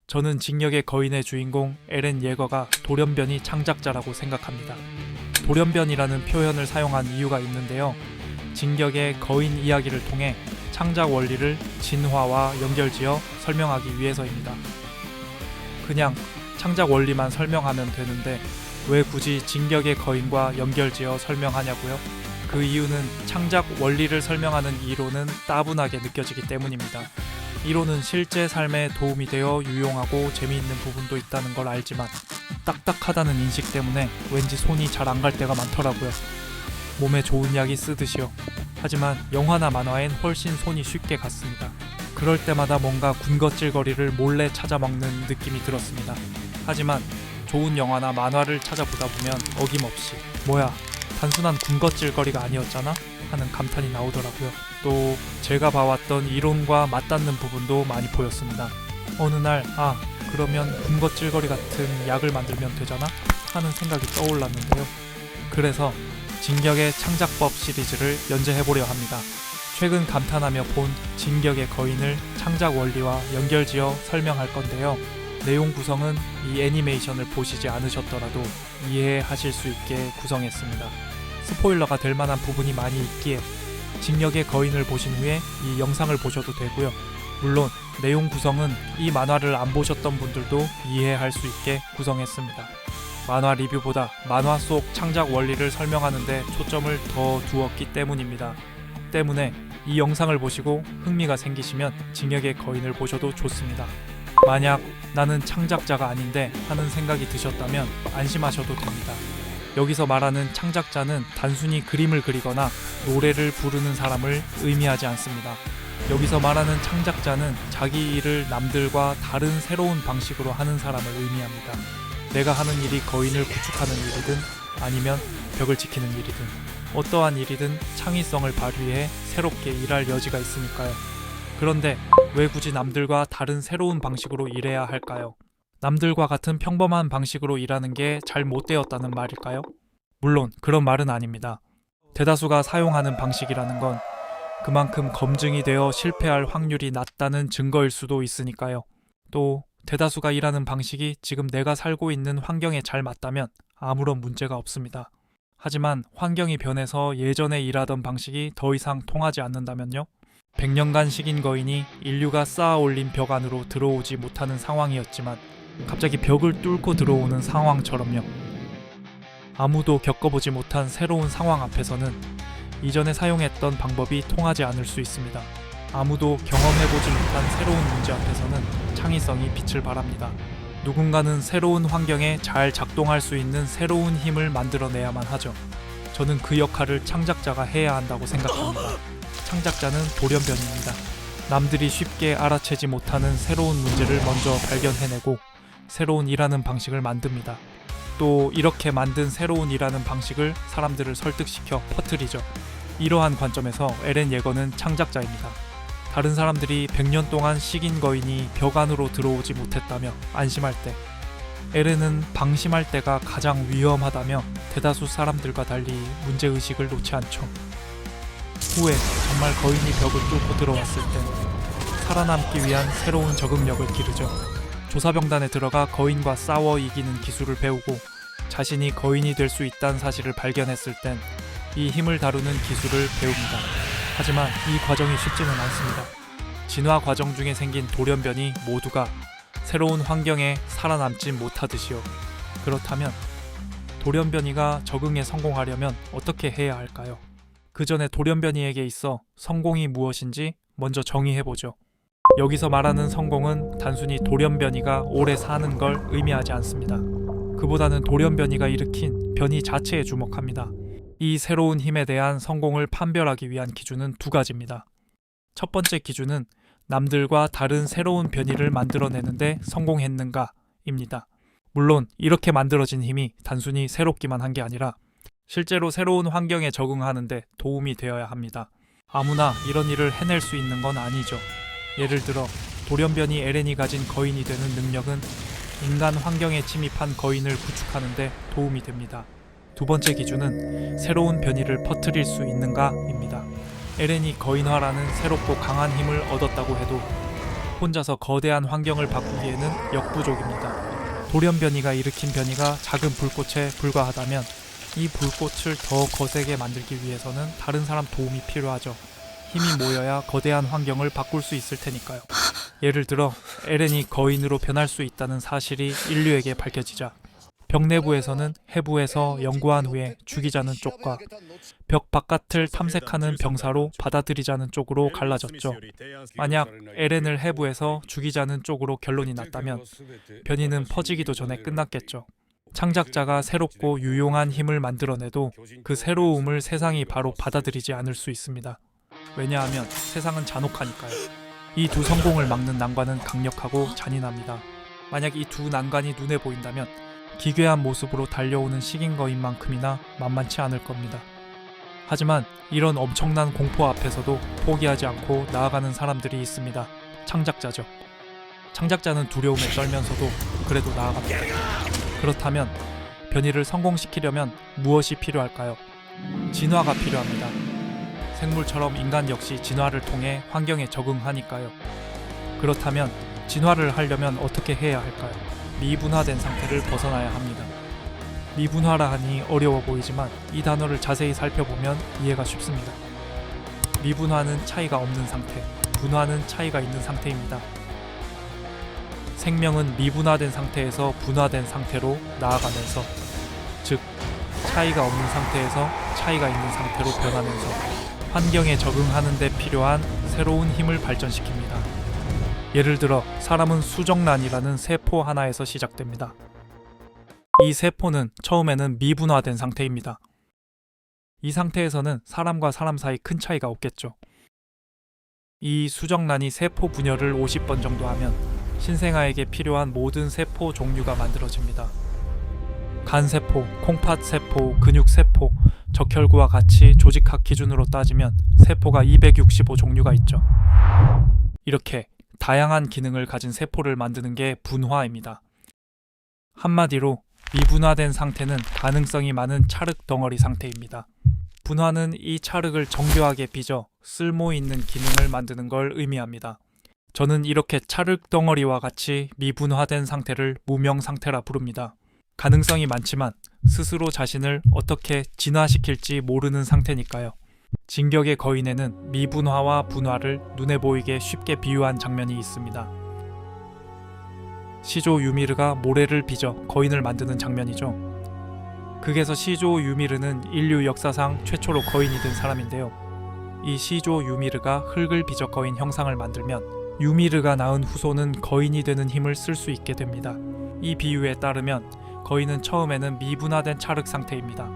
저는 징역의 거인의 주인공 에렌 예거가 돌연변이 창작자라고 생각합니다. 돌연변이라는 표현을 사용한 이유가 있는데요. 징역의 거인 이야기를 통해 창작 원리를 진화와 연결지어 설명하기 위해서입니다. 그냥 창작 원리만 설명하면 되는데 왜 굳이 징역의 거인과 연결지어 설명하냐고요? 그 이유는 창작 원리를 설명하는 이론은 따분하게 느껴지기 때문입니다. 이론은 실제 삶에 도움이 되어 유용하고 재미있는 부분도 있다는 걸 알지만 딱딱하다는 인식 때문에 왠지 손이 잘 안 갈 때가 많더라고요. 몸에 좋은 약이 쓰듯이요. 하지만 영화나 만화엔 훨씬 손이 쉽게 갔습니다. 그럴 때마다 뭔가 군것질거리를 몰래 찾아먹는 느낌이 들었습니다. 하지만 좋은 영화나 만화를 찾아보다 보면 어김없이 뭐야, 단순한 군것질거리가 아니었잖아? 하는 감탄이 나오더라고요. 또 제가 봐왔던 이론과 맞닿는 부분도 많이 보였습니다. 어느 날 그러면 군것질거리 같은 약을 만들면 되잖아? 하는 생각이 떠올랐는데요. 그래서 징역의 창작법 시리즈를 연재해보려 합니다. 최근 감탄하며 본 징역의 거인을 창작 원리와 연결지어 설명할 건데요. 내용 구성은 이 애니메이션을 보시지 않으셨더라도 이해하실 수 있게 구성했습니다. 스포일러가 될 만한 부분이 많이 있기에 징역의 거인을 보신 후에 이 영상을 보셔도 되고요. 물론 내용 구성은 이 만화를 안 보셨던 분들도 이해할 수 있게 구성했습니다. 만화 리뷰보다 만화 속 창작 원리를 설명하는 데 초점을 더 두었기 때문입니다. 때문에 이 영상을 보시고 흥미가 생기시면 징역의 거인을 보셔도 좋습니다. 만약 나는 창작자가 아닌데 하는 생각이 드셨다면 안심하셔도 됩니다. 여기서 말하는 창작자는 단순히 그림을 그리거나 노래를 부르는 사람을 의미하지 않습니다. 여기서 말하는 창작자는 자기 일을 남들과 다른 새로운 방식으로 하는 사람을 의미합니다. 내가 하는 일이 거인을 구축하는 일이든 아니면 벽을 지키는 일이든 어떠한 일이든 창의성을 발휘해 새롭게 일할 여지가 있으니까요. 그런데 왜 굳이 남들과 다른 새로운 방식으로 일해야 할까요? 남들과 같은 평범한 방식으로 일하는 게 잘못되었다는 말일까요? 물론 그런 말은 아닙니다. 대다수가 사용하는 방식이라는 건 그만큼 검증이 되어 실패할 확률이 낮다는 증거일 수도 있으니까요. 또 대다수가 일하는 방식이 지금 내가 살고 있는 환경에 잘 맞다면 아무런 문제가 없습니다. 하지만 환경이 변해서 예전에 일하던 방식이 더 이상 통하지 않는다면요? 100년간 식인 거인이 인류가 쌓아 올린 벽 안으로 들어오지 못하는 상황이었지만 갑자기 벽을 뚫고 들어오는 상황처럼요. 아무도 겪어보지 못한 새로운 상황 앞에서는 이전에 사용했던 방법이 통하지 않을 수 있습니다. 아무도 경험해보지 못한 새로운 문제 앞에서는 창의성이 빛을 발합니다. 누군가는 새로운 환경에 잘 작동할 수 있는 새로운 힘을 만들어내야만 하죠. 저는 그 역할을 창작자가 해야 한다고 생각합니다. 창작자는 돌연변입니다. 남들이 쉽게 알아채지 못하는 새로운 문제를 먼저 발견해내고 새로운 일하는 방식을 만듭니다. 또 이렇게 만든 새로운 일하는 방식을 사람들을 설득시켜 퍼뜨리죠. 이러한 관점에서 에렌 예거는 창작자입니다. 다른 사람들이 100년 동안 식인 거인이 벽 안으로 들어오지 못했다며 안심할 때, 에렌은 방심할 때가 가장 위험하다며 대다수 사람들과 달리 문제의식을 놓지 않죠. 후에 정말 거인이 벽을 뚫고 들어왔을 땐 살아남기 위한 새로운 적응력을 기르죠. 조사병단에 들어가 거인과 싸워 이기는 기술을 배우고 자신이 거인이 될 수 있다는 사실을 발견했을 땐 이 힘을 다루는 기술을 배웁니다. 하지만 이 과정이 쉽지는 않습니다. 진화 과정 중에 생긴 돌연변이 모두가 새로운 환경에 살아남지 못하듯이요. 그렇다면 돌연변이가 적응에 성공하려면 어떻게 해야 할까요? 그 전에 돌연변이에게 있어 성공이 무엇인지 먼저 정의해보죠. 여기서 말하는 성공은 단순히 돌연변이가 오래 사는 걸 의미하지 않습니다. 그보다는 돌연변이가 일으킨 변이 자체에 주목합니다. 이 새로운 힘에 대한 성공을 판별하기 위한 기준은 두 가지입니다. 첫 번째 기준은 남들과 다른 새로운 변이를 만들어내는데 성공했는가입니다. 물론 이렇게 만들어진 힘이 단순히 새롭기만 한 게 아니라 실제로 새로운 환경에 적응하는데 도움이 되어야 합니다. 아무나 이런 일을 해낼 수 있는 건 아니죠. 예를 들어 돌연변이 에렌이 가진 거인이 되는 능력은 인간 환경에 침입한 거인을 구축하는 데 도움이 됩니다. 두 번째 기준은 새로운 변이를 퍼뜨릴 수 있는가입니다. 에렌이 거인화라는 새롭고 강한 힘을 얻었다고 해도 혼자서 거대한 환경을 바꾸기에는 역부족입니다. 돌연변이가 일으킨 변이가 작은 불꽃에 불과하다면 이 불꽃을 더 거세게 만들기 위해서는 다른 사람 도움이 필요하죠. 힘이 모여야 거대한 환경을 바꿀 수 있을 테니까요. 예를 들어 에렌이 거인으로 변할 수 있다는 사실이 인류에게 밝혀지자 벽 내부에서는 해부에서 연구한 후에 죽이자는 쪽과 벽 바깥을 탐색하는 병사로 받아들이자는 쪽으로 갈라졌죠. 만약 에렌을 해부에서 죽이자는 쪽으로 결론이 났다면 변이는 퍼지기도 전에 끝났겠죠. 창작자가 새롭고 유용한 힘을 만들어내도 그 새로움을 세상이 바로 받아들이지 않을 수 있습니다. 왜냐하면 세상은 잔혹하니까요. 이 두 성공을 막는 난관은 강력하고 잔인합니다. 만약 이 두 난관이 눈에 보인다면 기괴한 모습으로 달려오는 식인거인만큼이나 만만치 않을 겁니다. 하지만 이런 엄청난 공포 앞에서도 포기하지 않고 나아가는 사람들이 있습니다. 창작자죠. 창작자는 두려움에 떨면서도 그래도 나아갑니다. 그렇다면 변이를 성공시키려면 무엇이 필요할까요? 진화가 필요합니다. 생물처럼 인간 역시 진화를 통해 환경에 적응하니까요. 그렇다면 진화를 하려면 어떻게 해야 할까요? 미분화된 상태를 벗어나야 합니다. 미분화라 하니 어려워 보이지만 이 단어를 자세히 살펴보면 이해가 쉽습니다. 미분화는 차이가 없는 상태, 분화는 차이가 있는 상태입니다. 생명은 미분화된 상태에서 분화된 상태로 나아가면서, 즉 차이가 없는 상태에서 차이가 있는 상태로 변하면서 환경에 적응하는 데 필요한 새로운 힘을 발전시킵니다. 예를 들어 사람은 수정란이라는 세포 하나에서 시작됩니다. 이 세포는 처음에는 미분화된 상태입니다. 이 상태에서는 사람과 사람 사이 큰 차이가 없겠죠. 이 수정란이 세포 분열을 50번 정도 하면 신생아에게 필요한 모든 세포 종류가 만들어집니다. 간세포, 콩팥세포, 근육세포, 적혈구와 같이 조직학 기준으로 따지면 세포가 265종류가 있죠. 이렇게 다양한 기능을 가진 세포를 만드는 게 분화입니다. 한마디로 미분화된 상태는 가능성이 많은 찰흙 덩어리 상태입니다. 분화는 이 찰흙을 정교하게 빚어 쓸모 있는 기능을 만드는 걸 의미합니다. 저는 이렇게 찰흙 덩어리와 같이 미분화된 상태를 무명 상태라 부릅니다. 가능성이 많지만 스스로 자신을 어떻게 진화시킬지 모르는 상태니까요. 진격의 거인에는 미분화와 분화를 눈에 보이게 쉽게 비유한 장면이 있습니다. 시조 유미르가 모래를 빚어 거인을 만드는 장면이죠. 극에서 시조 유미르는 인류 역사상 최초로 거인이 된 사람인데요. 이 시조 유미르가 흙을 빚어 거인 형상을 만들면 유미르가 낳은 후손은 거인이 되는 힘을 쓸 수 있게 됩니다. 이 비유에 따르면 거인은 처음에는 미분화된 찰흙 상태입니다.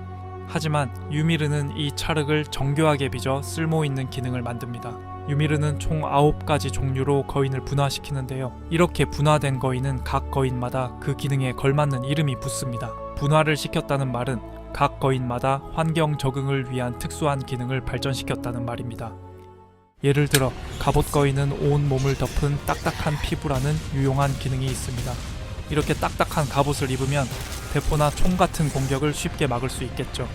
하지만 유미르는 이 찰흙을 정교하게 빚어 쓸모있는 기능을 만듭니다. 유미르는 총 9가지 종류로 거인을 분화시키는데요. 이렇게 분화된 거인은 각 거인마다 그 기능에 걸맞는 이름이 붙습니다. 분화를 시켰다는 말은 각 거인마다 환경 적응을 위한 특수한 기능을 발전시켰다는 말입니다. 예를 들어 갑옷 거인은 온 몸을 덮은 딱딱한 피부라는 유용한 기능이 있습니다. 이렇게 딱딱한 갑옷을 입으면 대포나 총 같은 공격을 쉽게 막을 수 있겠죠.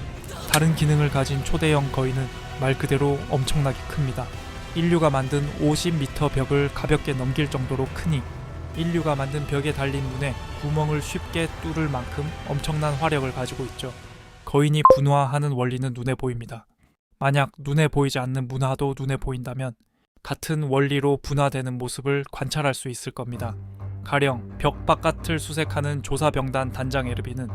다른 기능을 가진 초대형 거인은 말 그대로 엄청나게 큽니다. 인류가 만든 50m 벽을 가볍게 넘길 정도로 크니 인류가 만든 벽에 달린 문에 구멍을 쉽게 뚫을 만큼 엄청난 화력을 가지고 있죠. 거인이 분화하는 원리는 눈에 보입니다. 만약 눈에 보이지 않는 문화도 눈에 보인다면 같은 원리로 분화되는 모습을 관찰할 수 있을 겁니다. 가령 벽 바깥을 수색하는 조사병단 단장 에르비는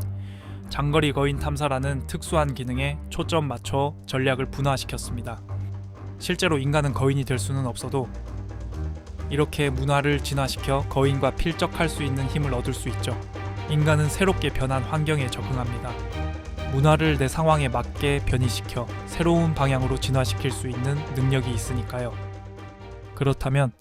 장거리 거인 탐사라는 특수한 기능에 초점 맞춰 전략을 분화시켰습니다. 실제로 인간은 거인이 될 수는 없어도 이렇게 문화를 진화시켜 거인과 필적할 수 있는 힘을 얻을 수 있죠. 인간은 새롭게 변한 환경에 적응합니다. 문화를 내 상황에 맞게 변이시켜 새로운 방향으로 진화시킬 수 있는 능력이 있으니까요. 그렇다면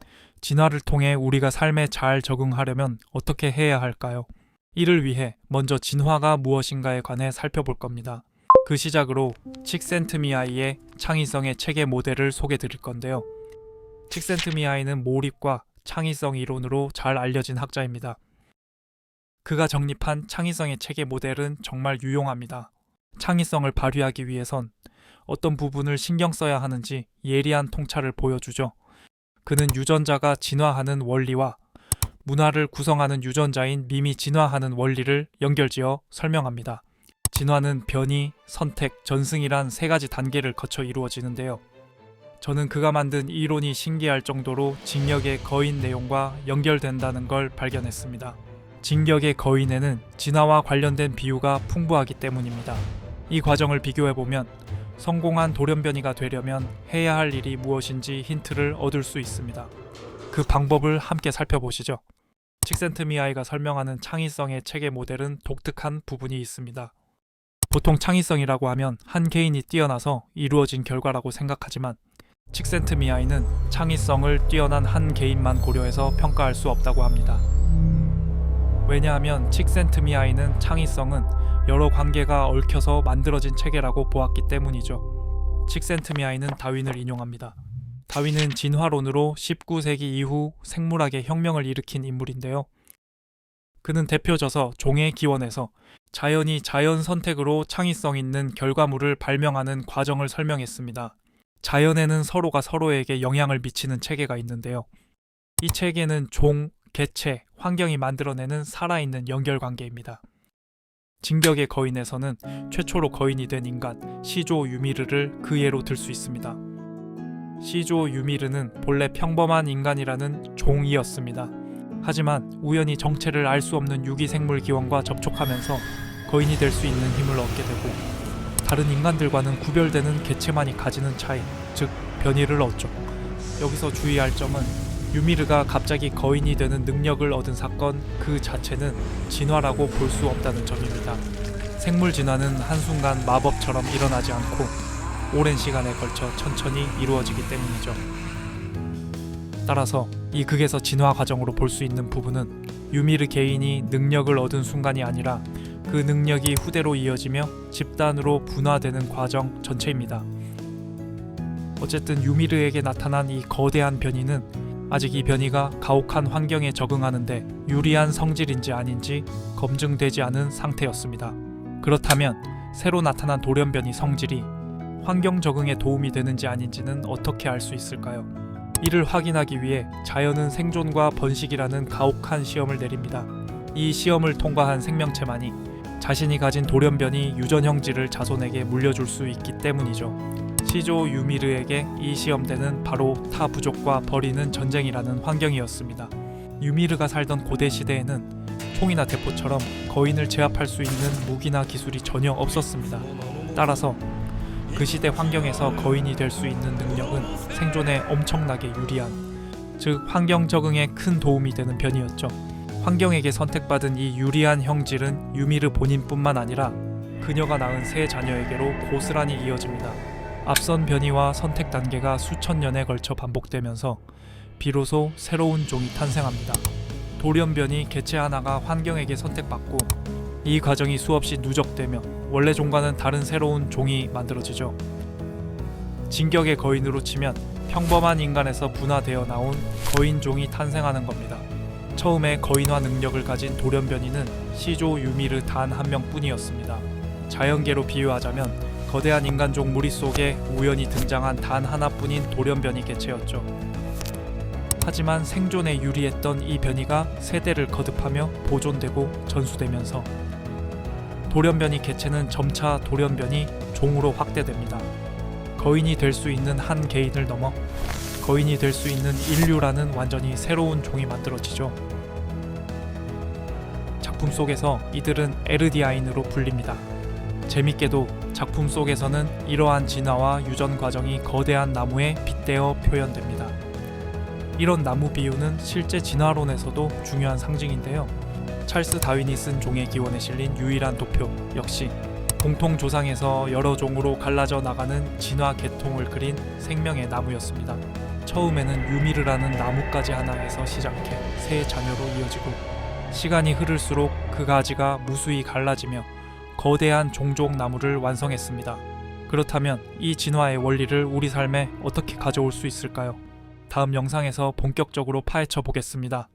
진화를 통해 우리가 삶에 잘 적응하려면 어떻게 해야 할까요? 이를 위해 먼저 진화가 무엇인가에 관해 살펴볼 겁니다. 그 시작으로 칙센트미아이의 창의성의 체계 모델을 소개해 드릴 건데요. 칙센트미아이는 몰입과 창의성 이론으로 잘 알려진 학자입니다. 그가 정립한 창의성의 체계 모델은 정말 유용합니다. 창의성을 발휘하기 위해선 어떤 부분을 신경 써야 하는지 예리한 통찰을 보여주죠. 그는 유전자가 진화하는 원리와 문화를 구성하는 유전자인 밈이 진화하는 원리를 연결지어 설명합니다. 진화는 변이, 선택, 전승이란 세 가지 단계를 거쳐 이루어지는데요. 저는 그가 만든 이론이 신기할 정도로 진격의 거인 내용과 연결된다는 걸 발견했습니다. 진격의 거인에는 진화와 관련된 비유가 풍부하기 때문입니다. 이 과정을 비교해보면 성공한 돌연변이가 되려면 해야 할 일이 무엇인지 힌트를 얻을 수 있습니다. 그 방법을 함께 살펴보시죠. 칙센트미아이가 설명하는 창의성의 체계 모델은 독특한 부분이 있습니다. 보통 창의성이라고 하면 한 개인이 뛰어나서 이루어진 결과라고 생각하지만 칙센트미아이는 창의성을 뛰어난 한 개인만 고려해서 평가할 수 없다고 합니다. 왜냐하면 칙센트미아이는 창의성은 여러 관계가 얽혀서 만들어진 체계라고 보았기 때문이죠. 칙센트미아이는 다윈을 인용합니다. 다윈은 진화론으로 19세기 이후 생물학의 혁명을 일으킨 인물인데요. 그는 대표져서 종의 기원에서 자연이 자연 선택으로 창의성 있는 결과물을 발명하는 과정을 설명했습니다. 자연에는 서로가 서로에게 영향을 미치는 체계가 있는데요. 이 체계는 종, 개체, 환경이 만들어내는 살아있는 연결관계입니다. 진격의 거인에서는 최초로 거인이 된 인간 시조 유미르를 그 예로 들 수 있습니다. 시조 유미르는 본래 평범한 인간이라는 종이었습니다. 하지만 우연히 정체를 알 수 없는 유기생물 기원과 접촉하면서 거인이 될 수 있는 힘을 얻게 되고 다른 인간들과는 구별되는 개체만이 가지는 차이, 즉 변이를 얻죠. 여기서 주의할 점은 유미르가 갑자기 거인이 되는 능력을 얻은 사건 그 자체는 진화라고 볼 수 없다는 점입니다. 생물 진화는 한순간 마법처럼 일어나지 않고 오랜 시간에 걸쳐 천천히 이루어지기 때문이죠. 따라서 이 극에서 진화 과정으로 볼 수 있는 부분은 유미르 개인이 능력을 얻은 순간이 아니라 그 능력이 후대로 이어지며 집단으로 분화되는 과정 전체입니다. 어쨌든 유미르에게 나타난 이 거대한 변이는 아직 이 변이가 가혹한 환경에 적응하는데 유리한 성질인지 아닌지 검증되지 않은 상태였습니다. 그렇다면 새로 나타난 돌연변이 성질이 환경 적응에 도움이 되는지 아닌지는 어떻게 알 수 있을까요? 이를 확인하기 위해 자연은 생존과 번식이라는 가혹한 시험을 내립니다. 이 시험을 통과한 생명체만이 자신이 가진 돌연변이 유전형질을 자손에게 물려줄 수 있기 때문이죠. 시조 유미르에게 이 시험대는 바로 타 부족과 벌이는 전쟁이라는 환경이었습니다. 유미르가 살던 고대 시대에는 총이나 대포처럼 거인을 제압할 수 있는 무기나 기술이 전혀 없었습니다. 따라서 그 시대 환경에서 거인이 될 수 있는 능력은 생존에 엄청나게 유리한, 즉 환경 적응에 큰 도움이 되는 변이였죠. 환경에게 선택받은 이 유리한 형질은 유미르 본인뿐만 아니라 그녀가 낳은 세 자녀에게로 고스란히 이어집니다. 앞선 변이와 선택 단계가 수천 년에 걸쳐 반복되면서 비로소 새로운 종이 탄생합니다. 돌연변이 개체 하나가 환경에게 선택받고 이 과정이 수없이 누적되며 원래 종과는 다른 새로운 종이 만들어지죠. 진격의 거인으로 치면 평범한 인간에서 분화되어 나온 거인종이 탄생하는 겁니다. 처음에 거인화 능력을 가진 돌연변이는 시조 유미르 단 한 명뿐이었습니다. 자연계로 비유하자면 거대한 인간종 무리 속에 우연히 등장한 단 하나뿐인 돌연변이 개체였죠. 하지만 생존에 유리했던 이 변이가 세대를 거듭하며 보존되고 전수되면서 돌연변이 개체는 점차 돌연변이 종으로 확대됩니다. 거인이 될 수 있는 한 개인을 넘어 거인이 될 수 있는 인류라는 완전히 새로운 종이 만들어지죠. 작품 속에서 이들은 에르디아인으로 불립니다. 재밌게도 작품 속에서는 이러한 진화와 유전 과정이 거대한 나무에 빗대어 표현됩니다. 이런 나무 비유는 실제 진화론에서도 중요한 상징인데요. 찰스 다윈이 쓴 종의 기원에 실린 유일한 도표 역시 공통 조상에서 여러 종으로 갈라져 나가는 진화 계통을 그린 생명의 나무였습니다. 처음에는 유미르라는 나뭇가지 하나에서 시작해 세 자녀로 이어지고 시간이 흐를수록 그 가지가 무수히 갈라지며 거대한 종족 나무를 완성했습니다. 그렇다면 이 진화의 원리를 우리 삶에 어떻게 가져올 수 있을까요? 다음 영상에서 본격적으로 파헤쳐 보겠습니다.